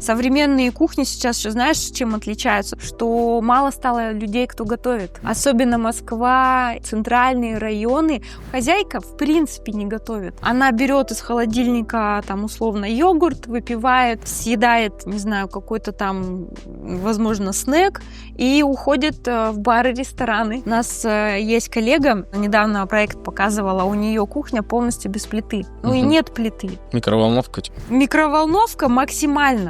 Современные кухни сейчас, знаешь, чем отличаются? Что мало стало людей, кто готовит. Особенно Москва, центральные районы. Хозяйка в принципе не готовит. Она берет из холодильника там условно йогурт, выпивает, съедает, не знаю, какой-то там, возможно, снэк и уходит в бары, рестораны. У нас есть коллега, недавно проект показывала, у нее кухня полностью без плиты. Ну и нет плиты. Микроволновка? Микроволновка максимально.